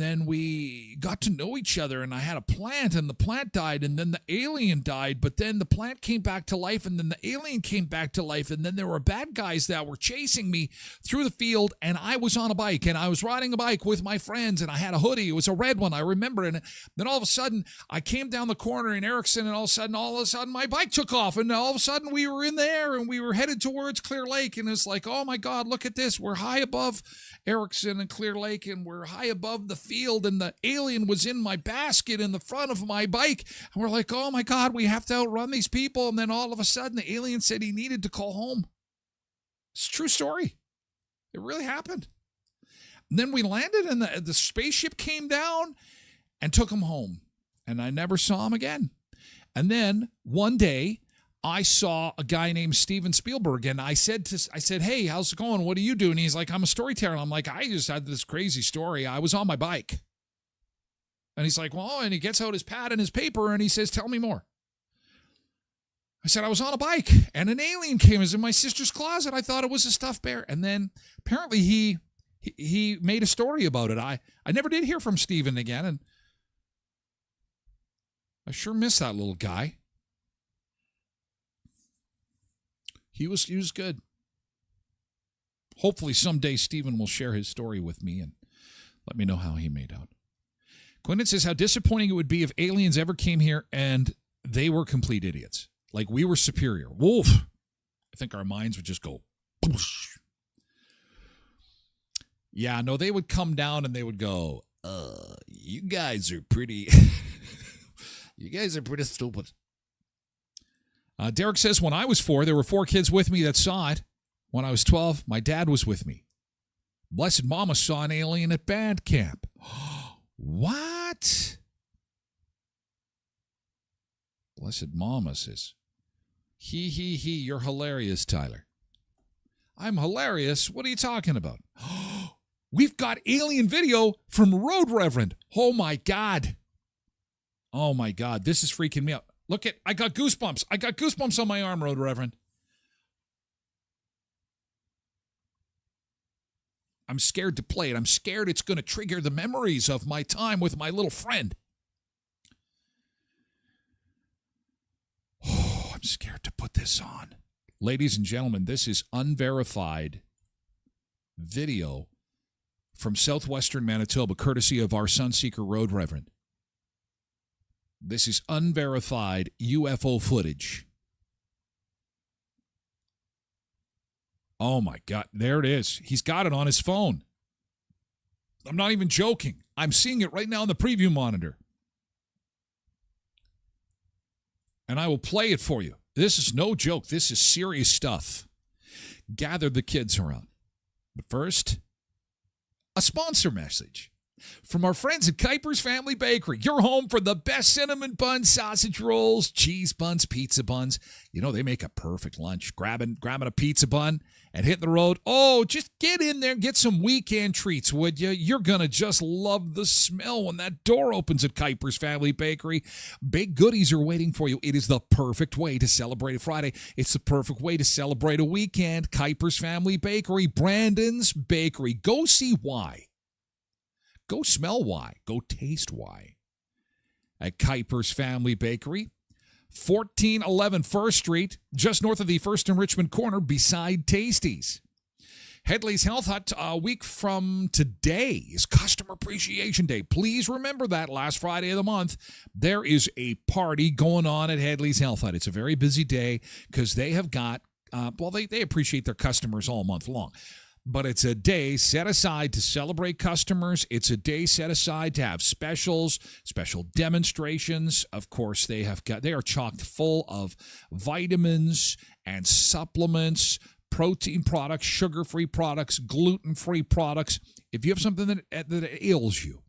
then we got to know each other, and I had a plant, and the plant died, and then the alien died, but then the plant came back to life, and then the alien came back to life, and then there were bad guys that were chasing me through the field, and I was on a bike, and I was riding a bike with my friends, and I had a hoodie. It was a red one, I remember, and then all of a sudden, I came down the corner in Erickson, and all of a sudden, my bike took off, and all of a sudden, we were in the air, and we were headed towards Clear Lake, and it's like, oh my God, look at this. We're high above Erickson and Clear Lake, and we're high above the field, and the alien was in my basket in the front of my bike, and we're like, oh my God, we have to outrun these people, and then all of a sudden, the alien said he needed to call home. It's a true story. It really happened. And then we landed, and the spaceship came down and took him home, and I never saw him again. And then one day, I saw a guy named Steven Spielberg, and I said, hey, how's it going? What do you do? And he's like, I'm a storyteller. I'm like, I just had this crazy story. I was on my bike. And he's like, well, and he gets out his pad and his paper, and he says, tell me more. I said, I was on a bike, and an alien came. It was in my sister's closet. I thought it was a stuffed bear. And then apparently he made a story about it. I never did hear from Steven again, and I sure miss that little guy. He was good. Hopefully someday Stephen will share his story with me and let me know how he made out. Quinton says how disappointing it would be if aliens ever came here and they were complete idiots. Like we were superior. Wolf. I think our minds would just go. Poosh. Yeah, no, they would come down and they would go, you guys are pretty, you guys are pretty stupid. Derek says, when I was 4, there were 4 kids with me that saw it. When I was 12, my dad was with me. Blessed Mama saw an alien at band camp. What? Blessed Mama says, he, you're hilarious, Tyler. I'm hilarious? What are you talking about? We've got alien video from Road Reverend. Oh, my God. Oh, my God. This is freaking me out. Look I got goosebumps. I got goosebumps on my arm, Road Reverend. I'm scared to play it. I'm scared it's going to trigger the memories of my time with my little friend. Oh, I'm scared to put this on. Ladies and gentlemen, this is unverified video from southwestern Manitoba, courtesy of our Sunseeker Road Reverend. This is unverified UFO footage. Oh, my God. There it is. He's got it on his phone. I'm not even joking. I'm seeing it right now on the preview monitor. And I will play it for you. This is no joke. This is serious stuff. Gather the kids around. But first, a sponsor message from our friends at Kuiper's Family Bakery. Your home for the best cinnamon buns, sausage rolls, cheese buns, pizza buns. You know, they make a perfect lunch. Grabbing a pizza bun and hitting the road. Oh, just get in there and get some weekend treats, would you? You're going to just love the smell when that door opens at Kuiper's Family Bakery. Big goodies are waiting for you. It is the perfect way to celebrate a Friday. It's the perfect way to celebrate a weekend. Kuiper's Family Bakery, Brandon's Bakery. Go see why. Go smell why. Go taste why. At Kuiper's Family Bakery, 1411 First Street, just north of the First and Richmond corner, beside Tasties. Headley's Health Hut, a week from today, is Customer Appreciation Day. Please remember that last Friday of the month, there is a party going on at Headley's Health Hut. It's a very busy day because they have got, they appreciate their customers all month long. but it's a day set aside to celebrate customers. It's a day set aside to have specials, special demonstrations. Of course, they are chocked full of vitamins and supplements, protein products, sugar-free products, gluten-free products. If you have something that ails you,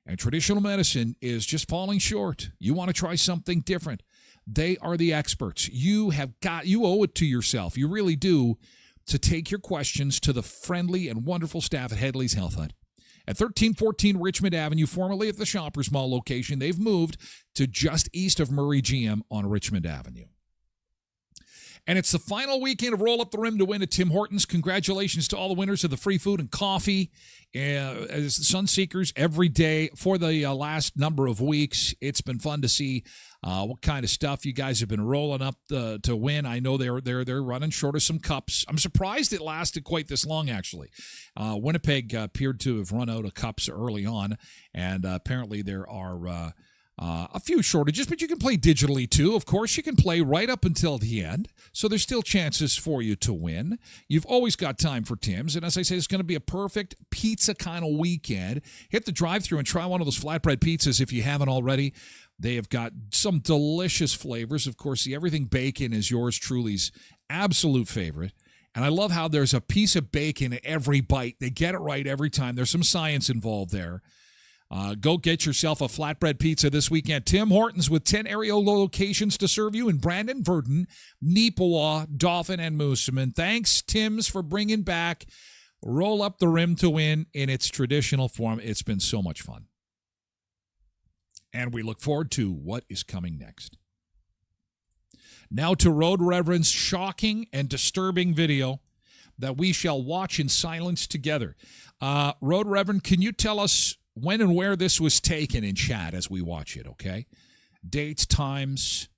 and traditional medicine is just falling short, you want to try something different, they are the experts. You owe it to yourself. You really do, to take your questions to the friendly and wonderful staff at Headley's Health Hut. At 1314 Richmond Avenue, formerly at the Shoppers Mall location, they've moved to just east of Murray GM on Richmond Avenue. And it's the final weekend of Roll Up the Rim to win at Tim Hortons. Congratulations to all the winners of the free food and coffee as Sunseekers every day for the last number of weeks. It's been fun to see what kind of stuff you guys have been rolling up to win. I know they're running short of some cups. I'm surprised it lasted quite this long, actually. Winnipeg appeared to have run out of cups early on, and apparently there are a few shortages, but you can play digitally too. Of course, you can play right up until the end, so there's still chances for you to win. You've always got time for Tim's, and as I say, it's going to be a perfect pizza kind of weekend. Hit the drive-thru and try one of those flatbread pizzas if you haven't already. They have got some delicious flavors. Of course, the everything bacon is yours truly's absolute favorite. And I love how there's a piece of bacon in every bite. They get it right every time. There's some science involved there. Go get yourself a flatbread pizza this weekend. Tim Hortons with 10 area locations to serve you in Brandon, Verdon, Neepawa, Dauphin, and Moosomin. Thanks, Tim's, for bringing back Roll Up the Rim to win in its traditional form. It's been so much fun. And we look forward to what is coming next. Now to Road Reverend's shocking and disturbing video that we shall watch in silence together. Road Reverend, can you tell us when and where this was taken in chat as we watch it, okay? Dates, times,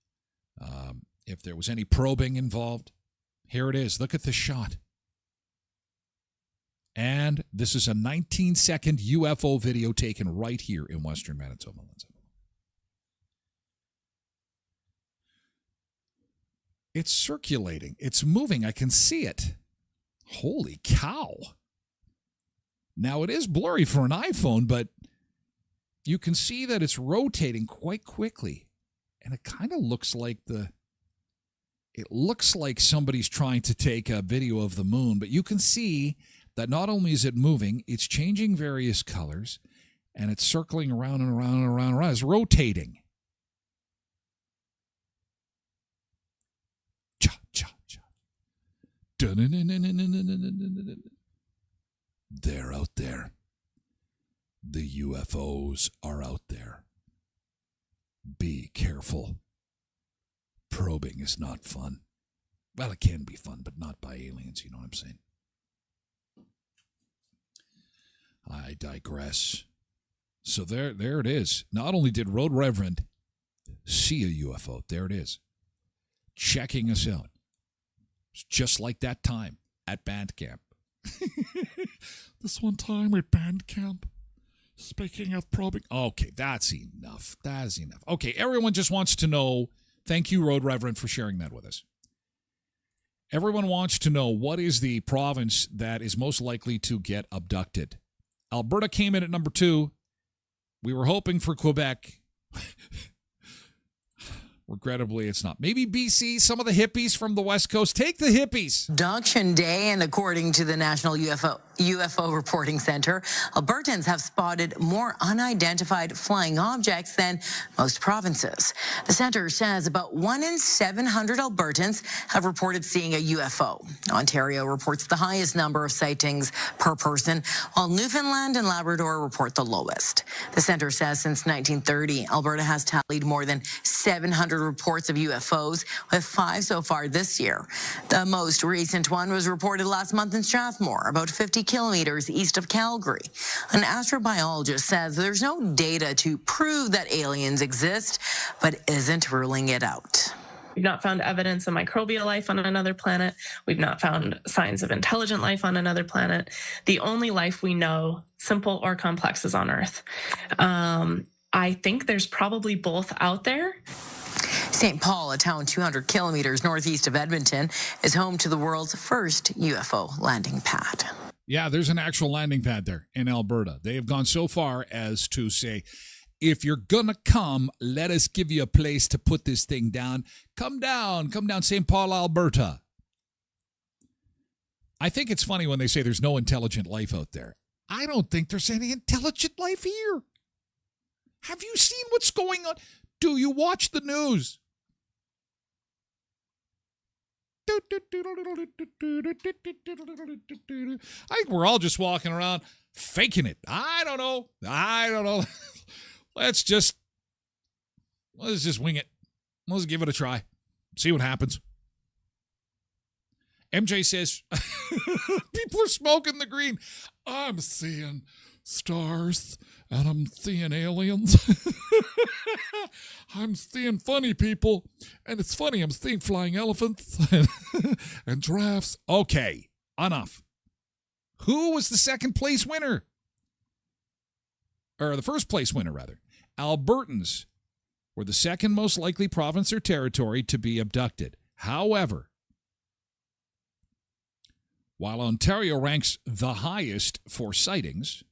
if there was any probing involved. Here it is. Look at the shot. And this is a 19-second UFO video taken right here in Western Manitoba. It's circulating. It's moving. I can see it. Holy cow. Now, it is blurry for an iPhone, but you can see that it's rotating quite quickly. And it kind of looks like somebody's trying to take a video of the moon, but you can see that not only is it moving, it's changing various colors, and it's circling around and around and around and around. It's rotating. Cha-cha-cha. They're out there. The UFOs are out there. Be careful. Probing is not fun. Well, it can be fun, but not by aliens, you know what I'm saying? I digress. So there it is. Not only did Road Reverend see a UFO, there it is, checking us out. It's just like that time at band camp. This one time at band camp. Speaking of probing. Okay, that's enough. That is enough. Okay, everyone just wants to know. Thank you, Road Reverend, for sharing that with us. Everyone wants to know, what is the province that is most likely to get abducted? Alberta came in at number 2. We were hoping for Quebec. Regrettably, it's not. Maybe BC, some of the hippies from the West Coast. Take the hippies. Abduction Day, and according to the National UFO Reporting Center, Albertans have spotted more unidentified flying objects than most provinces. The center says about 1 in 700 Albertans have reported seeing a UFO. Ontario reports the highest number of sightings per person, while Newfoundland and Labrador report the lowest. The center says since 1930, Alberta has tallied more than 700 reports of UFOs, with 5 so far this year. The most recent one was reported last month in Strathmore, about 50 kilometers east of Calgary. An astrobiologist says there's no data to prove that aliens exist, but isn't ruling it out. We've not found evidence of microbial life on another planet. We've not found signs of intelligent life on another planet. The only life we know, simple or complex, is on Earth. I think there's probably both out there. St. Paul, a town 200 kilometers northeast of Edmonton, is home to the world's first UFO landing pad. Yeah, there's an actual landing pad there in Alberta. They have gone so far as to say, if you're going to come, let us give you a place to put this thing down. Come down, St. Paul, Alberta. I think it's funny when they say there's no intelligent life out there. I don't think there's any intelligent life here. Have you seen what's going on? Do you watch the news? I think we're all just walking around faking it. I don't know. Let's just wing it. Let's give it a try. See what happens. MJ says, people are smoking the green. I'm seeing stars and I'm seeing aliens. I'm seeing funny people. And it's funny, I'm seeing flying elephants and giraffes. Okay, enough. Who was the second place winner? Or the first place winner, rather. Albertans were the second most likely province or territory to be abducted. However, while Ontario ranks the highest for sightings,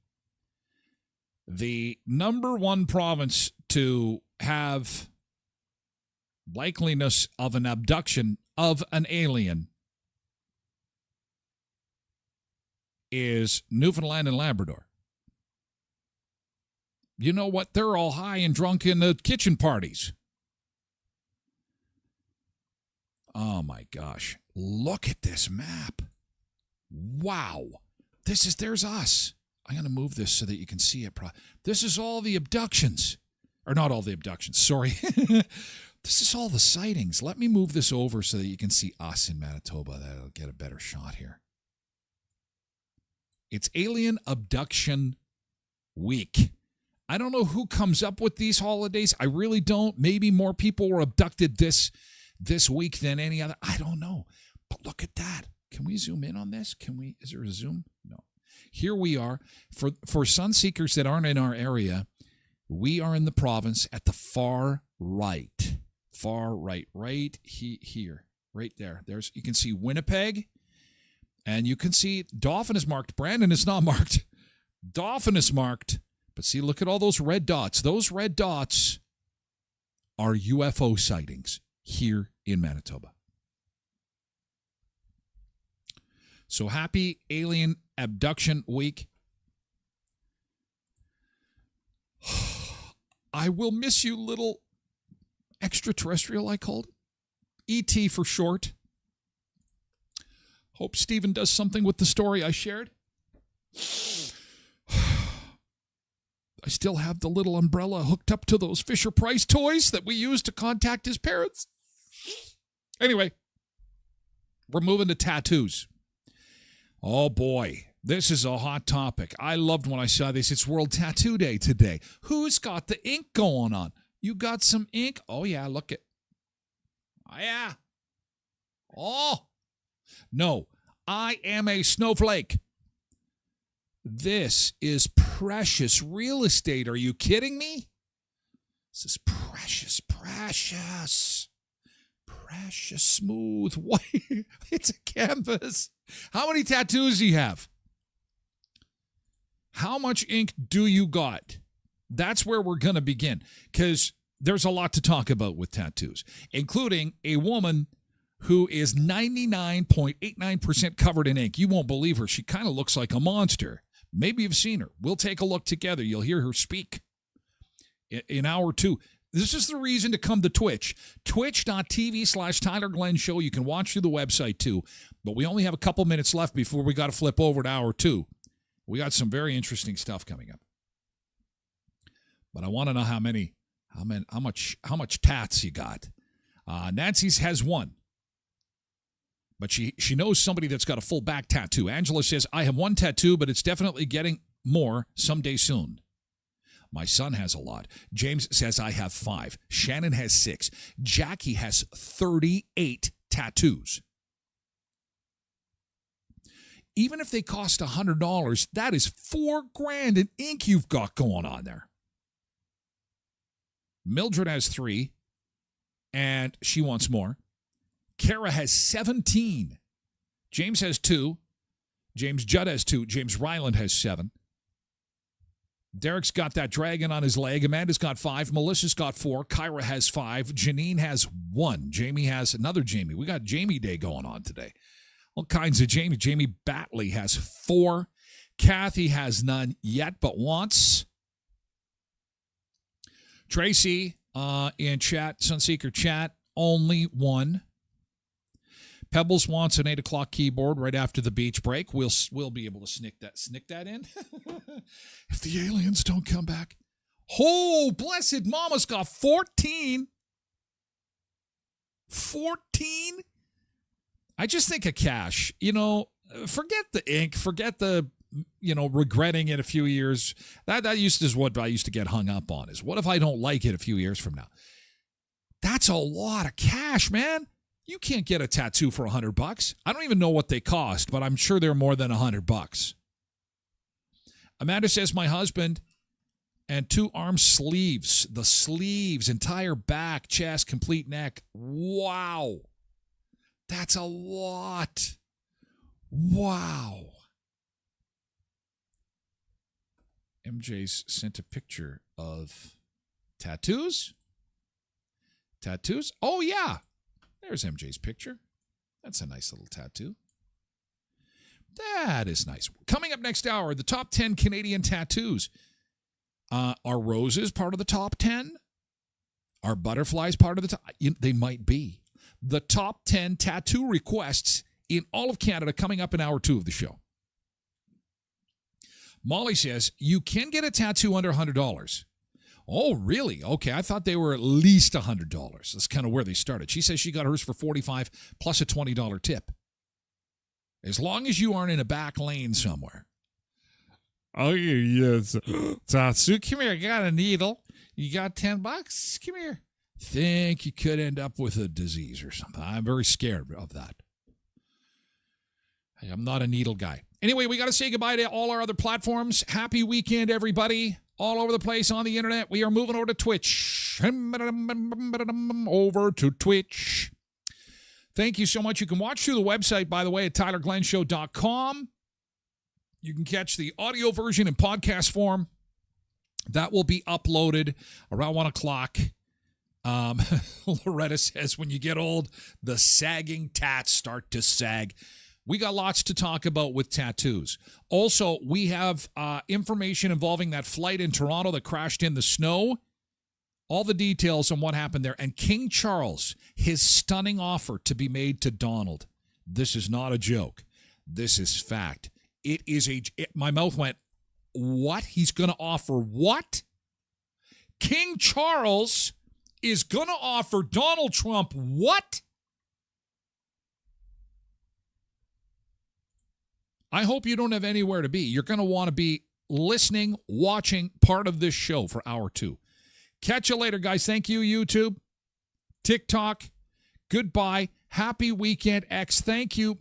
the number one province to have likeliness of an abduction of an alien is Newfoundland and Labrador. You know what? They're all high and drunk in the kitchen parties. Oh my gosh. Look at this map. Wow. There's us. I'm going to move this so that you can see it. This is all the abductions. Or not all the abductions, sorry. This is all the sightings. Let me move this over so that you can see us in Manitoba. That'll get a better shot here. It's Alien Abduction Week. I don't know who comes up with these holidays. I really don't. Maybe more people were abducted this week than any other. I don't know. But look at that. Can we zoom in on this? Is there a zoom? No. Here we are. For sun seekers that aren't in our area, we are in the province at the far right. Far right. Right here. Right there. You can see Winnipeg. And you can see Dauphin is marked. Brandon is not marked. Dauphin is marked. But see, look at all those red dots. Those red dots are UFO sightings here in Manitoba. So happy Alien Abduction Week. I will miss you, little extraterrestrial, I called it. ET for short. Hope Stephen does something with the story I shared. I still have the little umbrella hooked up to those Fisher-Price toys that we used to contact his parents. Anyway, we're moving to tattoos. Oh boy, this is a hot topic. I loved when I saw this. It's World Tattoo Day today. Who's got the ink going on? You got some ink? Oh yeah, look at. Oh yeah. Oh. No, I am a snowflake. This is precious real estate. Are you kidding me? This is precious smooth white. It's a canvas. How many tattoos do you have? How much ink do you got? That's where we're going to begin, because there's a lot to talk about with tattoos, including a woman who is 99.89% covered in ink. You won't believe her. She kind of looks like a monster. Maybe you've seen her. We'll take a look together. You'll hear her speak in hour 2. This is the reason to come to Twitch. Twitch.tv/Tyler Glen Show. You can watch through the website too. But we only have a couple minutes left before we got to flip over to hour 2. We got some very interesting stuff coming up. But I want to know how much tats you got. Nancy's has one. But she knows somebody that's got a full back tattoo. Angela says, I have one tattoo, but it's definitely getting more someday soon. My son has a lot. James says, I have 5. Shannon has 6. Jackie has 38 tattoos. Even if they cost $100, that is $4,000 in ink you've got going on there. Mildred has 3. and she wants more. Kara has 17. James has 2. James Judd has 2. James Ryland has 7. Derek's got that dragon on his leg. Amanda's got 5. Melissa's got 4. Kyra has 5. Janine has 1. Jamie has another Jamie. We got Jamie Day going on today. All kinds of Jamie. Jamie Batley has 4. Kathy has none yet, but wants. Tracy in chat, Sunseeker chat, only 1. Pebbles wants an 8 o'clock keyboard right after the beach break. We'll be able to sneak that in. If the aliens don't come back. Oh, blessed mama's got 14. 14? I just think of cash. Forget the ink. Forget the, regretting it a few years. That is what I used to get hung up on, is what if I don't like it a few years from now? That's a lot of cash, man. You can't get a tattoo for $100. I don't even know what they cost, but I'm sure they're more than $100. Amanda says, my husband, and 2 arm sleeves. The sleeves, entire back, chest, complete neck. Wow. That's a lot. Wow. MJ's sent a picture of tattoos. Tattoos? Oh, yeah. There's MJ's picture. That's a nice little tattoo. That is nice. Coming up next hour, the top 10 Canadian tattoos. Are roses part of the top 10? Are butterflies part of the top? They might be. The top 10 tattoo requests in all of Canada coming up in hour 2 of the show. Molly says, you can get a tattoo under $100. Oh, really? Okay, I thought they were at least $100. That's kind of where they started. She says she got hers for $45 plus a $20 tip. As long as you aren't in a back lane somewhere. Oh, yes. Tatsu, come here. I got a needle. You got $10? Come here. Think you could end up with a disease or something. I'm very scared of that. I'm not a needle guy. Anyway, we got to say goodbye to all our other platforms. Happy weekend, everybody. All over the place on the internet. We are moving over to Twitch. Over to Twitch. Thank you so much. You can watch through the website, by the way, at tylerglenshow.com. You can catch the audio version in podcast form. That will be uploaded around 1 o'clock. Loretta says, when you get old, the sagging tats start to sag. We got lots to talk about with tattoos. Also, we have information involving that flight in Toronto that crashed in the snow. All the details on what happened there. And King Charles, his stunning offer to be made to Donald. This is not a joke. This is fact. It is my mouth went, what? He's going to offer what? King Charles is going to offer Donald Trump what? I hope you don't have anywhere to be. You're going to want to be listening, watching part of this show for hour 2. Catch you later, guys. Thank you, YouTube, TikTok. Goodbye. Happy weekend, X. Thank you.